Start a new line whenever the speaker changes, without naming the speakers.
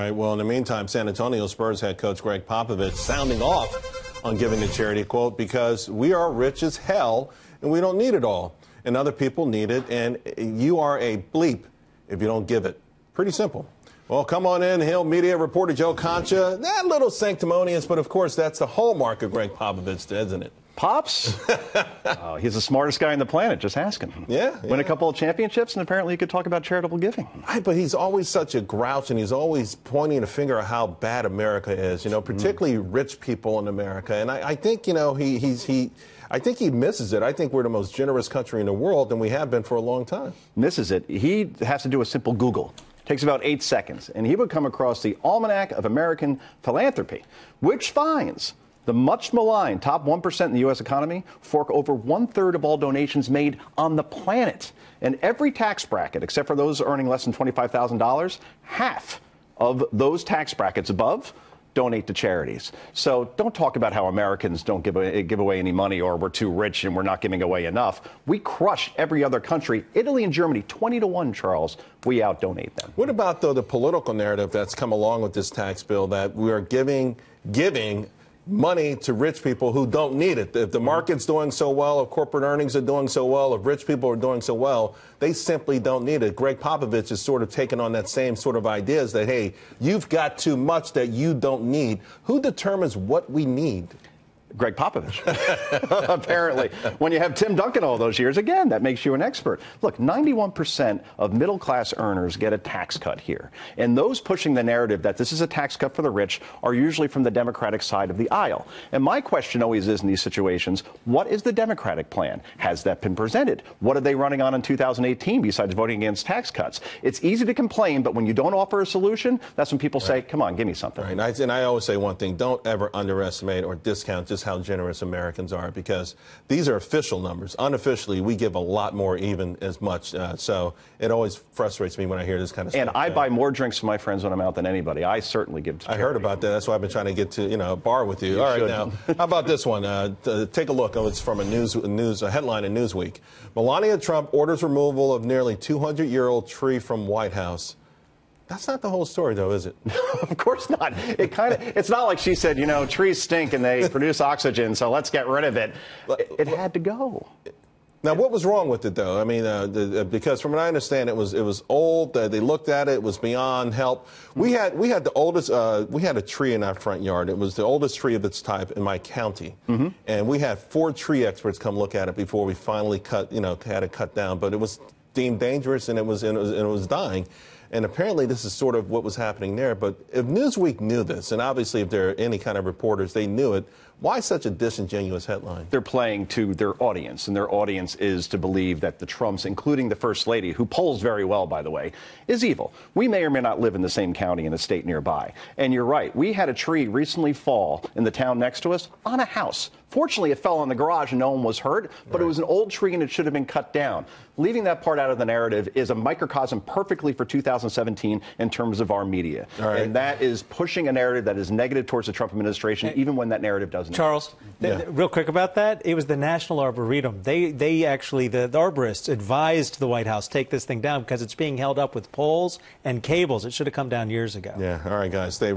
right. Well, in the meantime, San Antonio Spurs head coach Gregg Popovich sounding off on giving the charity, quote, because we are rich as hell and we don't need it all. And other people need it. And you are a bleep if you don't give it. Pretty simple. Well, come on in, Hill Media reporter Joe Concha. That little sanctimonious, but of course, that's the hallmark of Gregg Popovich, isn't it?
Pops? Oh, he's the smartest guy on the planet. Just ask him.
Yeah.
Win a couple of championships, and apparently he could talk about charitable giving.
Right, but he's always such a grouch, and he's always pointing a finger at how bad America is, particularly rich people in America. And I think, I think he misses it. I think we're the most generous country in the world, and we have been for a long time.
Misses it. He has to do a simple Google. Takes about 8 seconds, and he would come across the Almanac of American Philanthropy, which finds the much maligned top 1% in the U.S. economy fork over 1/3 of all donations made on the planet. And every tax bracket, except for those earning less than $25,000, half of those tax brackets above donate to charities. So don't talk about how Americans don't give away any money or we're too rich and we're not giving away enough. We crush every other country. Italy and Germany, 20-1, Charles. We out-donate them.
What about, though, the political narrative that's come along with this tax bill that we are giving money to rich people who don't need it? If the market's doing so well, if corporate earnings are doing so well, if rich people are doing so well, they simply don't need it. Gregg Popovich is sort of taking on that same sort of ideas that, hey, you've got too much that you don't need. Who determines what we need?
Gregg Popovich, apparently. When you have Tim Duncan all those years, again, that makes you an expert. Look, 91% of middle-class earners get a tax cut here. And those pushing the narrative that this is a tax cut for the rich are usually from the Democratic side of the aisle. And my question always is in these situations, what is the Democratic plan? Has that been presented? What are they running on in 2018 besides voting against tax cuts? It's easy to complain, but when you don't offer a solution, that's when people say, come on, give me something.
Right. And I always say one thing, don't ever underestimate or discount just how generous Americans are, because these are official numbers. Unofficially, we give a lot more, even as much. So it always frustrates me when I hear this kind of stuff.
And I buy more drinks for my friends when I'm out than anybody. I certainly give to charity.
I heard about that. That's why I've been trying to get to, a bar with you. All right, now, how about this one? Take a look. It's from a headline in Newsweek. Melania Trump orders removal of nearly 200-year-old tree from White House. That's not the whole story, though, is it?
Of course not. It's not like she said, trees stink and they produce oxygen, so let's get rid of it. It had to go.
Now, what was wrong with it, though? I mean, because from what I understand, it was old. They looked at it. It was beyond help. We had the oldest. We had a tree in our front yard. It was the oldest tree of its type in my county, and we had 4 tree experts come look at it before we finally had it cut down. But it was deemed dangerous, and it was dying. And apparently this is sort of what was happening there. But if Newsweek knew this, and obviously if there are any kind of reporters, they knew it, why such a disingenuous headline?
They're playing to their audience, and their audience is to believe that the Trumps, including the First Lady, who polls very well, by the way, is evil. We may or may not live in the same county in a state nearby. And you're right. We had a tree recently fall in the town next to us on a house. Fortunately, it fell on the garage and no one was hurt, but It was an old tree and it should have been cut down. Leaving that part out of the narrative is a microcosm perfectly for 2017 in terms of our media. And that is pushing a narrative that is negative towards the Trump administration, even when that narrative doesn't.
Charles, real quick about that, it was the National Arboretum. They actually, the arborists advised the White House, take this thing down because it's being held up with poles and cables. It should have come down years ago.
Yeah, all right, guys.